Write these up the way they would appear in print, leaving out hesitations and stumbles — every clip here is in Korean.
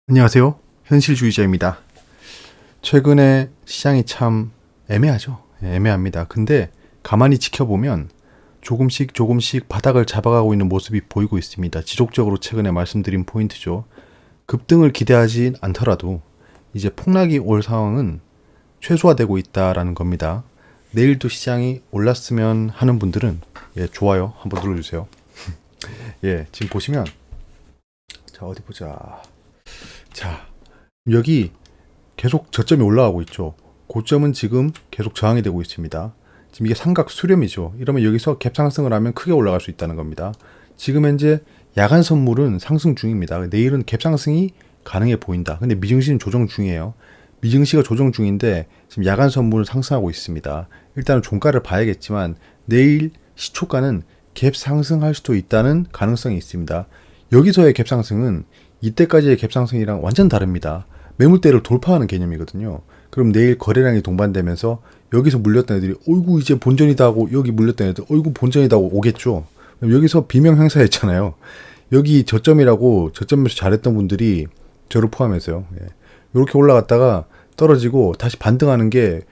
안녕하세요. 현실주의자입니다. 최근에 시장이 참 애매하죠. 애매합니다. 근데 가만히 지켜보면 조금씩 바닥을 잡아가고 있는 모습이 보이고 있습니다. 지속적으로 최근에 말씀드린 포인트죠. 급등을 기대하지 않더라도 이제 폭락이 올 상황은 최소화되고 있다라는 겁니다. 내일도 시장이 올랐으면 하는 분들은 좋아요 한번 눌러주세요. 지금 보시면 자 어디 보자. 자 여기 계속 저점이 올라가고 있죠. 고점은 지금 계속 저항이 되고 있습니다. 지금 이게 삼각 수렴이죠. 이러면 여기서 갭 상승을 하면 크게 올라갈 수 있다는 겁니다. 지금 현재 야간 선물은 상승 중입니다. 내일은 갭 상승이 가능해 보인다. 근데 미증시는 조정 중이에요. 미증시가 조정 중인데 지금 야간 선물은 상승하고 있습니다. 일단은 종가를 봐야겠지만 내일 시초가는 갭 상승할 수도 있다는 가능성이 있습니다. 여기서의 갭 상승은 이때까지의 갭 상승이랑 완전 다릅니다. 매물대를 돌파하는 개념이거든요. 그럼 내일 거래량이 동반되면서 여기서 물렸던 애들이 어이구 이제 본전이다 하고 여기 물렸던 애들 어이구 본전이다 하고 오겠죠. 여기서 비명 행사했잖아요. 여기 저점이라고 저점에서 잘했던 분들이 저를 포함해서요. 이렇게 올라갔다가 떨어지고 다시 반등하는 게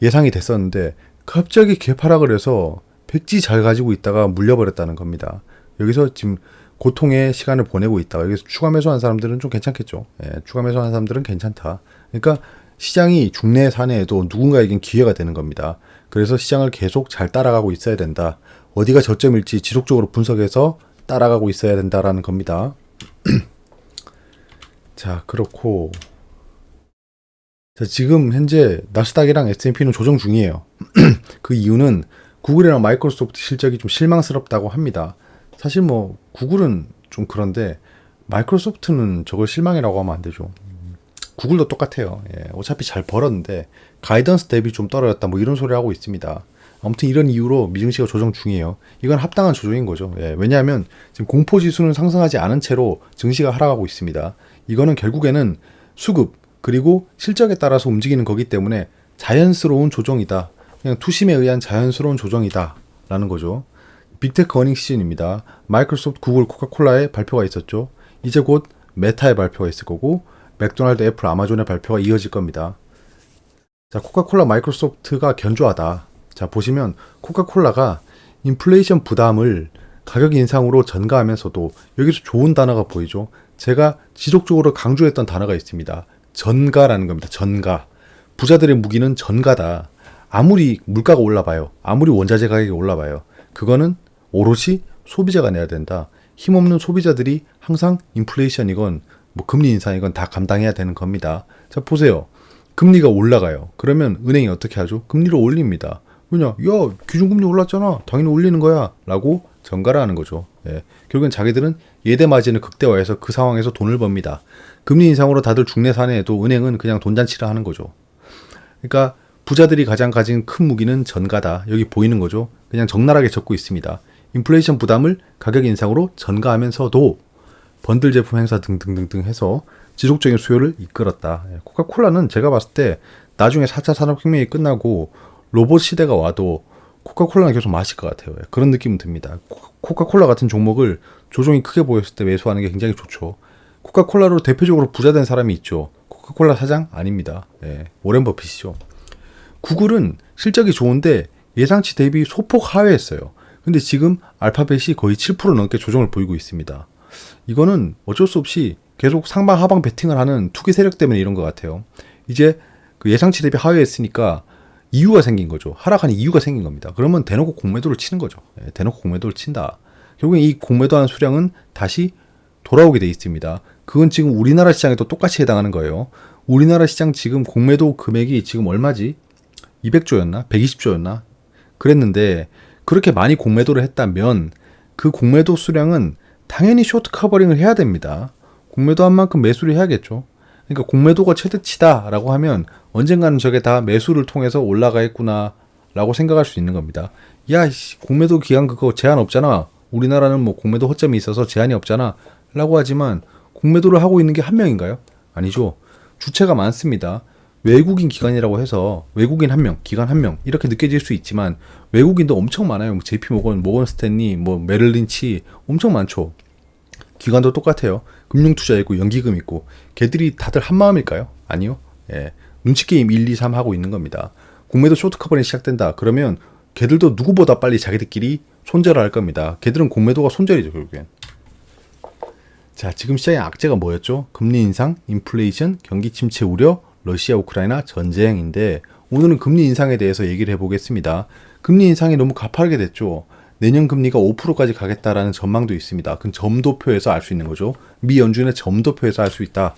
예상이 됐었는데 갑자기 개파락을 해서 백지 잘 가지고 있다가 물려버렸다는 겁니다. 여기서 지금 고통의 시간을 보내고 있다가 여기서 추가 매수한 사람들은 좀 괜찮겠죠. 추가 매수한 사람들은 괜찮다. 그러니까 시장이 중내 산해에도 누군가에겐 기회가 되는 겁니다. 그래서 시장을 계속 잘 따라가고 있어야 된다. 어디가 저점일지 지속적으로 분석해서 따라가고 있어야 된다라는 겁니다. 자, 그렇고 자, 지금 현재 나스닥이랑 S&P는 조정 중이에요. 그 이유는 구글이랑 마이크로소프트 실적이 좀 실망스럽다고 합니다. 사실 뭐 구글은 좀 그런데 마이크로소프트는 저걸 실망이라고 하면 안 되죠. 구글도 똑같아요. 어차피 잘 벌었는데 가이던스 대비 좀 떨어졌다 뭐 이런 소리 하고 있습니다. 아무튼 이런 이유로 미증시가 조정 중이에요. 이건 합당한 조정인 거죠. 왜냐하면 지금 공포지수는 상승하지 않은 채로 증시가 하락하고 있습니다. 이거는 결국에는 수급 그리고 실적에 따라서 움직이는 거기 때문에 자연스러운 조정이다. 그냥 투심에 의한 자연스러운 조정이다 라는 거죠. 빅테크 어닝 시즌입니다. 마이크로소프트, 구글, 코카콜라의 발표가 있었죠. 이제 곧 메타의 발표가 있을 거고 맥도날드, 애플, 아마존의 발표가 이어질 겁니다. 자, 코카콜라, 마이크로소프트가 견조하다. 자, 보시면 코카콜라가 인플레이션 부담을 가격 인상으로 전가하면서도 여기서 좋은 단어가 보이죠. 제가 지속적으로 강조했던 단어가 있습니다. 전가라는 겁니다. 전가. 부자들의 무기는 전가다. 아무리 물가가 올라봐요. 아무리 원자재 가격이 올라봐요. 그거는 오롯이 소비자가 내야 된다. 힘없는 소비자들이 항상 인플레이션이건 뭐 금리 인상이건 다 감당해야 되는 겁니다. 자, 보세요. 금리가 올라가요. 그러면 은행이 어떻게 하죠? 금리를 올립니다. 왜냐? 야, 기준금리 올랐잖아. 당연히 올리는 거야. 라고 전가를 하는 거죠. 결국엔 자기들은 예대 마진을 극대화해서 그 상황에서 돈을 법니다. 금리 인상으로 다들 중내 사내에도 은행은 그냥 돈잔치를 하는 거죠. 그러니까 부자들이 가장 가진 큰 무기는 전가다. 여기 보이는 거죠. 그냥 적나라하게 적고 있습니다. 인플레이션 부담을 가격 인상으로 전가하면서도 번들 제품 행사 등등등등 해서 지속적인 수요를 이끌었다. 코카콜라는 제가 봤을 때 나중에 4차 산업혁명이 끝나고 로봇 시대가 와도 코카콜라는 계속 마실 것 같아요. 그런 느낌은 듭니다. 코카콜라 같은 종목을 조정이 크게 보였을 때 매수하는 게 굉장히 좋죠. 코카콜라로 대표적으로 부자된 사람이 있죠. 코카콜라 사장 아닙니다. 워렌 버핏이죠. 구글은 실적이 좋은데 예상치 대비 소폭 하회했어요. 근데 지금 알파벳이 거의 7% 넘게 조정을 보이고 있습니다. 이거는 어쩔 수 없이 계속 상방 하방 베팅을 하는 투기 세력 때문에 이런 것 같아요. 이제 그 예상치 대비 하회했으니까 이유가 생긴 거죠. 하락한 이유가 생긴 겁니다. 그러면 대놓고 공매도를 치는 거죠. 대놓고 공매도를 친다. 결국엔 이 공매도한 수량은 다시 돌아오게 돼 있습니다. 그건 지금 우리나라 시장에도 똑같이 해당하는 거예요. 우리나라 시장 지금 공매도 금액이 지금 얼마지? 200조였나? 120조였나? 그랬는데 그렇게 많이 공매도를 했다면 그 공매도 수량은 당연히 쇼트 커버링을 해야 됩니다. 공매도한 만큼 매수를 해야겠죠. 그러니까 공매도가 최대치다 라고 하면 언젠가는 저게 다 매수를 통해서 올라가겠구나 라고 생각할 수 있는 겁니다. 야, 공매도 기간 그거 제한 없잖아. 우리나라는 뭐 공매도 허점이 있어서 제한이 없잖아 라고 하지만 공매도를 하고 있는 게 한 명인가요? 아니죠. 주체가 많습니다. 외국인 기관이라고 해서 외국인 한 명, 기관 한 명 이렇게 느껴질 수 있지만 외국인도 엄청 많아요. 뭐 JP 모건, 모건 스탠리, 뭐 메릴 린치 엄청 많죠. 기관도 똑같아요. 금융투자 있고 연기금 있고 걔들이 다들 한 마음일까요? 아니요. 예. 눈치 게임 1, 2, 3 하고 있는 겁니다. 공매도 쇼트 커버링 시작된다. 그러면 걔들도 누구보다 빨리 자기들끼리 손절을 할 겁니다. 걔들은 공매도가 손절이죠, 결국엔. 자, 지금 시장의 악재가 뭐였죠? 금리 인상, 인플레이션, 경기 침체 우려, 러시아 우크라이나 전쟁인데 오늘은 금리 인상에 대해서 얘기를 해보겠습니다. 금리 인상이 너무 가파르게 됐죠. 내년 금리가 5%까지 가겠다라는 전망도 있습니다. 그건 점도표에서 알 수 있는 거죠. 미 연준의 점도표에서 알 수 있다.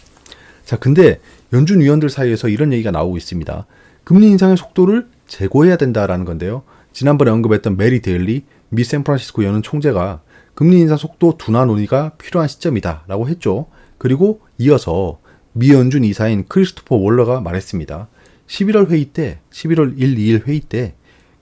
자, 근데 연준 위원들 사이에서 이런 얘기가 나오고 있습니다. 금리 인상의 속도를 제고해야 된다라는 건데요. 지난번에 언급했던 메리 데일리 미 샌프란시스코 연은 총재가 금리 인상 속도 둔화 논의가 필요한 시점이다라고 했죠. 그리고 이어서 미 연준 이사인 크리스토퍼 월러가 말했습니다. 11월 회의 때, 11월 1, 2일 회의 때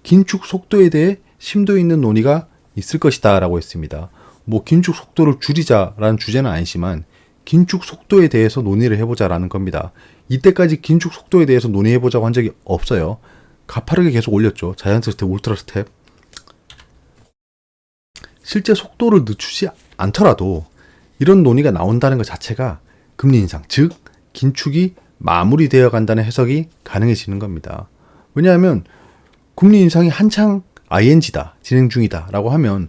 긴축 속도에 대해 심도 있는 논의가 있을 것이다 라고 했습니다. 뭐 긴축 속도를 줄이자라는 주제는 아니지만 긴축 속도에 대해서 논의를 해보자라는 겁니다. 이때까지 긴축 속도에 대해서 논의해보자고 한 적이 없어요. 가파르게 계속 올렸죠. 자이언트 스텝, 울트라 스텝. 실제 속도를 늦추지 않더라도 이런 논의가 나온다는 것 자체가 금리 인상, 즉 긴축이 마무리되어 간다는 해석이 가능해지는 겁니다. 왜냐하면 금리 인상이 한창 ING다, 진행 중이다 라고 하면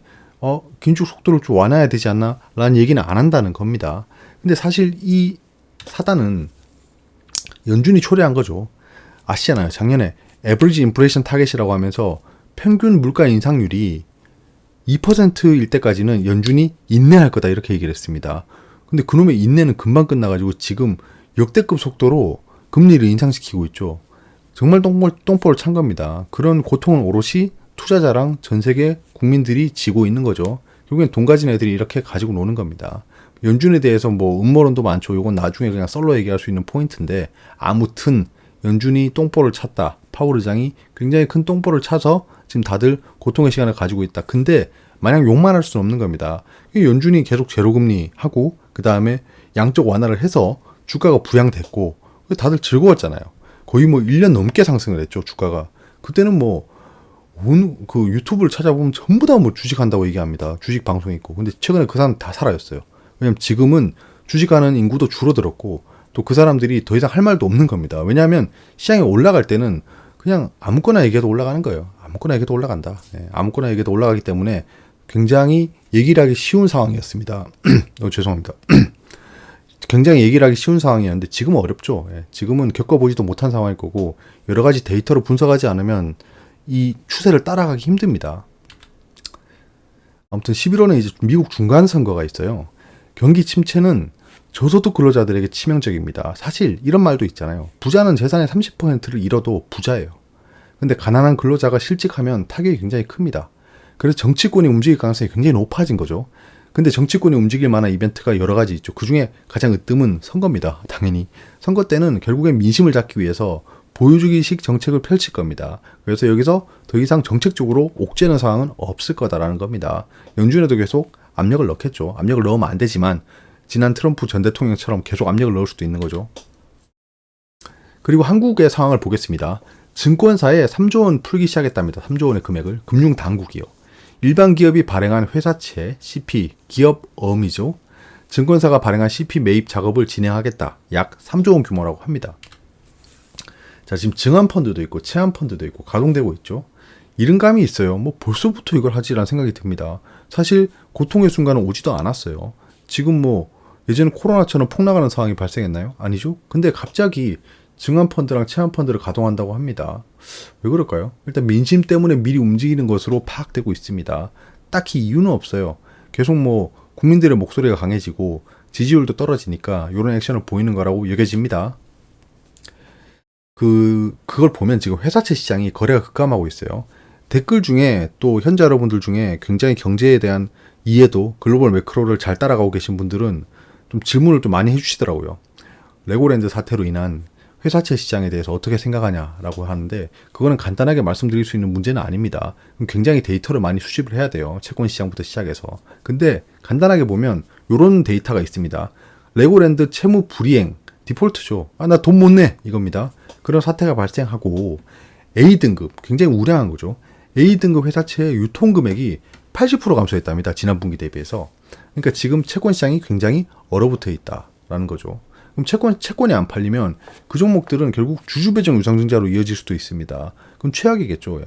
긴축 속도를 좀 완화해야 되지 않나? 라는 얘기는 안 한다는 겁니다. 근데 사실 이 사단은 연준이 초래한 거죠. 아시잖아요. 작년에 에버리지 인플레이션 타겟이라고 하면서 평균 물가 인상률이 2%일 때까지는 연준이 인내할 거다 이렇게 얘기를 했습니다. 근데 그놈의 인내는 금방 끝나가지고 지금 역대급 속도로 금리를 인상시키고 있죠. 정말 똥볼을 찬 겁니다. 그런 고통은 오롯이 투자자랑 전 세계 국민들이 지고 있는 거죠. 결국엔 돈 가진 애들이 이렇게 가지고 노는 겁니다. 연준에 대해서 뭐 음모론도 많죠. 이건 나중에 그냥 썰로 얘기할 수 있는 포인트인데 아무튼 연준이 똥볼을 찼다. 파월 의장이 굉장히 큰 똥볼을 차서 지금 다들 고통의 시간을 가지고 있다. 근데 마냥 욕만 할 수는 없는 겁니다. 연준이 계속 제로금리 하고 그 다음에 양적 완화를 해서 주가가 부양됐고 다들 즐거웠잖아요. 거의 뭐 1년 넘게 상승을 했죠. 주가가. 그때는 뭐 그 유튜브를 찾아보면 전부 다 뭐 주식한다고 얘기합니다. 주식 방송 있고. 근데 최근에 그 사람 다 사라졌어요. 왜냐면 지금은 주식하는 인구도 줄어들었고 또 그 사람들이 더 이상 할 말도 없는 겁니다. 왜냐하면 시장이 올라갈 때는 그냥 아무거나 얘기해도 올라가는 거예요. 아무거나 얘기해도 올라간다. 아무거나 얘기해도 올라가기 때문에 굉장히 얘기를 하기 쉬운 상황이었습니다. 죄송합니다. 굉장히 얘기를 하기 쉬운 상황이었는데 지금은 어렵죠. 지금은 겪어보지도 못한 상황일 거고 여러 가지 데이터로 분석하지 않으면 이 추세를 따라가기 힘듭니다. 아무튼 11월에 이제 미국 중간선거가 있어요. 경기 침체는 저소득 근로자들에게 치명적입니다. 사실 이런 말도 있잖아요. 부자는 재산의 30%를 잃어도 부자예요. 근데 가난한 근로자가 실직하면 타격이 굉장히 큽니다. 그래서 정치권이 움직일 가능성이 굉장히 높아진 거죠. 근데 정치권이 움직일 만한 이벤트가 여러 가지 있죠. 그중에 가장 으뜸은 선거입니다. 당연히. 선거 때는 결국엔 민심을 잡기 위해서 보여주기식 정책을 펼칠 겁니다. 그래서 여기서 더 이상 정책적으로 옥죄는 상황은 없을 거다라는 겁니다. 연준에도 계속 압력을 넣겠죠. 압력을 넣으면 안 되지만 지난 트럼프 전 대통령처럼 계속 압력을 넣을 수도 있는 거죠. 그리고 한국의 상황을 보겠습니다. 증권사에 3조 원 풀기 시작했답니다. 3조 원의 금액을. 금융당국이요. 일반 기업이 발행한 회사채, CP, 기업어음이죠. 증권사가 발행한 CP 매입 작업을 진행하겠다. 약 3조 원 규모라고 합니다. 자, 지금 증안펀드도 있고 채안펀드도 있고 가동되고 있죠. 이른감이 있어요. 뭐 벌써부터 이걸 하지라는 생각이 듭니다. 사실 고통의 순간은 오지도 않았어요. 지금 뭐 예전에 코로나처럼 폭락하는 상황이 발생했나요? 아니죠. 근데 갑자기 증안펀드랑 채안펀드를 가동한다고 합니다. 왜 그럴까요? 일단 민심 때문에 미리 움직이는 것으로 파악되고 있습니다. 딱히 이유는 없어요. 계속 뭐 국민들의 목소리가 강해지고 지지율도 떨어지니까 이런 액션을 보이는 거라고 여겨집니다. 그걸 보면 지금 회사채 시장이 거래가 급감하고 있어요. 댓글 중에 또 현재 여러분들 중에 굉장히 경제에 대한 이해도 글로벌 매크로를 잘 따라가고 계신 분들은 좀 질문을 좀 많이 해주시더라고요. 레고랜드 사태로 인한 회사채 시장에 대해서 어떻게 생각하냐라고 하는데 그거는 간단하게 말씀드릴 수 있는 문제는 아닙니다. 굉장히 데이터를 많이 수집을 해야 돼요. 채권 시장부터 시작해서. 근데 간단하게 보면 이런 데이터가 있습니다. 레고랜드 채무 불이행 디폴트죠. 나 돈 못 내 이겁니다. 그런 사태가 발생하고 A등급 굉장히 우량한 거죠. A등급 회사채의 유통금액이 80% 감소했답니다. 지난 분기 대비해서. 그러니까 지금 채권 시장이 굉장히 얼어붙어 있다라는 거죠. 그럼 채권이 안 팔리면 그 종목들은 결국 주주배정 유상증자로 이어질 수도 있습니다. 그럼 최악이겠죠. 예.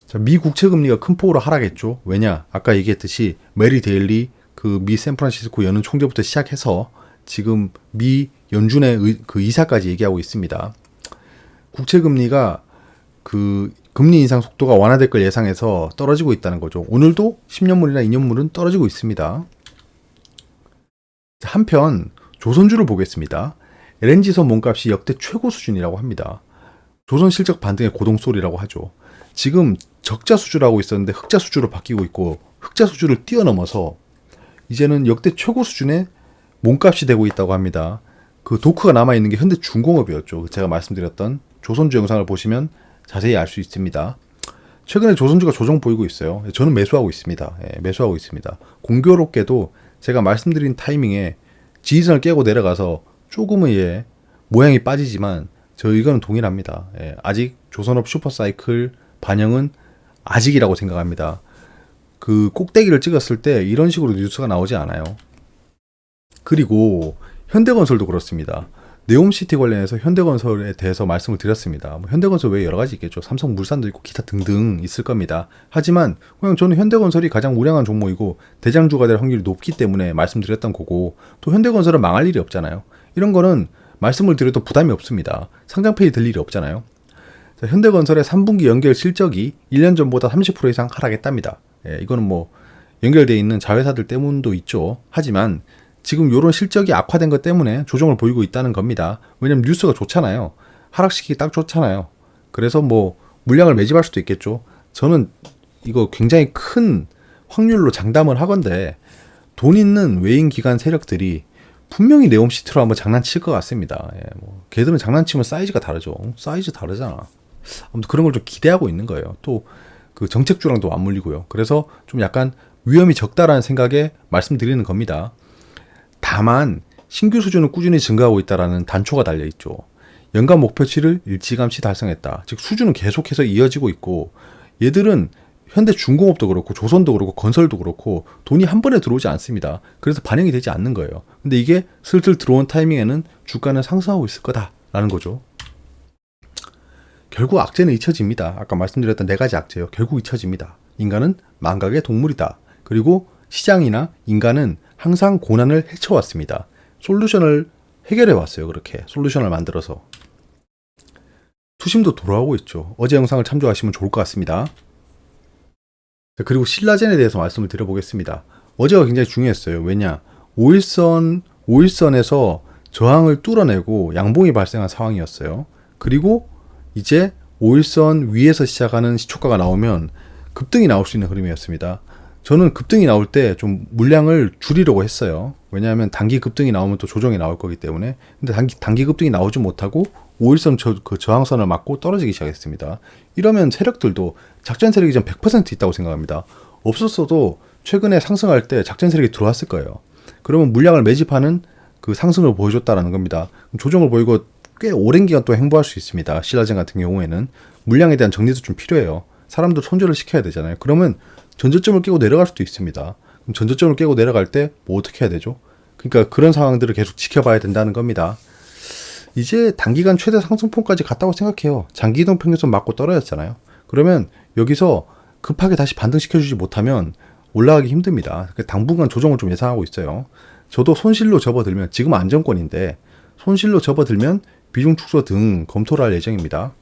자, 미 국채 금리가 큰 폭으로 하락했죠. 왜냐? 아까 얘기했듯이 메리 데일리 그 미 샌프란시스코 연은 총재부터 시작해서 지금 미 연준의 그 이사까지 얘기하고 있습니다. 국채 금리가 그 금리 인상 속도가 완화될 걸 예상해서 떨어지고 있다는 거죠. 오늘도 10년물이나 2년물은 떨어지고 있습니다. 한편 조선주를 보겠습니다. LNG선 몸값이 역대 최고 수준이라고 합니다. 조선 실적 반등의 고동소리라고 하죠. 지금 적자 수주라고 있었는데 흑자 수주로 바뀌고 있고 흑자 수주를 뛰어넘어서 이제는 역대 최고 수준의 몸값이 되고 있다고 합니다. 그 도크가 남아있는 게 현대중공업이었죠. 제가 말씀드렸던 조선주 영상을 보시면 자세히 알 수 있습니다. 최근에 조선주가 조정 보이고 있어요. 저는 매수하고 있습니다. 예, 매수하고 있습니다. 공교롭게도 제가 말씀드린 타이밍에 지지선을 깨고 내려가서 조금의 모양이 빠지지만 저 이거는 동일합니다. 예, 아직 조선업 슈퍼사이클 반영은 아직이라고 생각합니다. 그 꼭대기를 찍었을 때 이런 식으로 뉴스가 나오지 않아요. 그리고 현대건설도 그렇습니다. 네옴시티 관련해서 현대건설에 대해서 말씀을 드렸습니다. 현대건설 외에 여러 가지 있겠죠. 삼성물산도 있고 기타 등등 있을 겁니다. 하지만 그냥 저는 현대건설이 가장 우량한 종목이고 대장주가 될 확률이 높기 때문에 말씀드렸던 거고 또 현대건설은 망할 일이 없잖아요. 이런 거는 말씀을 드려도 부담이 없습니다. 상장페이 될 일이 없잖아요. 자, 현대건설의 3분기 연결 실적이 1년 전보다 30% 이상 하락했답니다. 예, 이거는 뭐 연결되어 있는 자회사들 때문도 있죠. 하지만 지금 이런 실적이 악화된 것 때문에 조정을 보이고 있다는 겁니다. 왜냐면 뉴스가 좋잖아요. 하락시키기 딱 좋잖아요. 그래서 뭐 물량을 매집할 수도 있겠죠. 저는 이거 굉장히 큰 확률로 장담을 하건데 돈 있는 외인 기관 세력들이 분명히 네옴시티로 한번 장난칠 것 같습니다. 예, 뭐 걔들은 장난치면 사이즈가 다르죠. 사이즈 다르잖아. 아무튼 그런 걸 좀 기대하고 있는 거예요. 또 그 정책주랑도 맞물리고요. 그래서 좀 약간 위험이 적다라는 생각에 말씀드리는 겁니다. 다만 신규 수주는 꾸준히 증가하고 있다라는 단초가 달려있죠. 연간 목표치를 일찌감치 달성했다. 즉 수주는 계속해서 이어지고 있고 얘들은 현대중공업도 그렇고 조선도 그렇고 건설도 그렇고 돈이 한 번에 들어오지 않습니다. 그래서 반영이 되지 않는 거예요. 근데 이게 슬슬 들어온 타이밍에는 주가는 상승하고 있을 거다라는 거죠. 결국 악재는 잊혀집니다. 아까 말씀드렸던 4가지 악재요. 결국 잊혀집니다. 인간은 망각의 동물이다. 그리고 시장이나 인간은 항상 고난을 헤쳐왔습니다. 솔루션을 해결해왔어요. 그렇게 솔루션을 만들어서. 투심도 돌아오고 있죠. 어제 영상을 참조하시면 좋을 것 같습니다. 그리고 신라젠에 대해서 말씀을 드려보겠습니다. 어제가 굉장히 중요했어요. 왜냐? 5일선에서 저항을 뚫어내고 양봉이 발생한 상황이었어요. 그리고 이제 5일선 위에서 시작하는 시초가가 나오면 급등이 나올 수 있는 흐름이었습니다. 저는 급등이 나올 때 좀 물량을 줄이려고 했어요. 왜냐하면 단기 급등이 나오면 또 조정이 나올 거기 때문에. 근데 단기 급등이 나오지 못하고 5일선 그 저항선을 맞고 떨어지기 시작했습니다. 이러면 세력들도 작전 세력이 좀 100% 있다고 생각합니다. 없었어도 최근에 상승할 때 작전 세력이 들어왔을 거예요. 그러면 물량을 매집하는 그 상승을 보여줬다라는 겁니다. 조정을 보이고 꽤 오랜 기간 또 행보할 수 있습니다. 신라젠 같은 경우에는 물량에 대한 정리도 좀 필요해요. 사람도 손절을 시켜야 되잖아요. 그러면 전저점을 깨고 내려갈 수도 있습니다. 그럼 전저점을 깨고 내려갈 때 뭐 어떻게 해야 되죠? 그러니까 그런 상황들을 계속 지켜봐야 된다는 겁니다. 이제 단기간 최대 상승폭까지 갔다고 생각해요. 장기 이동 평균선 맞고 떨어졌잖아요. 그러면 여기서 급하게 다시 반등시켜주지 못하면 올라가기 힘듭니다. 당분간 조정을 좀 예상하고 있어요. 저도 손실로 접어들면 지금 안정권인데 손실로 접어들면 비중 축소 등 검토를 할 예정입니다.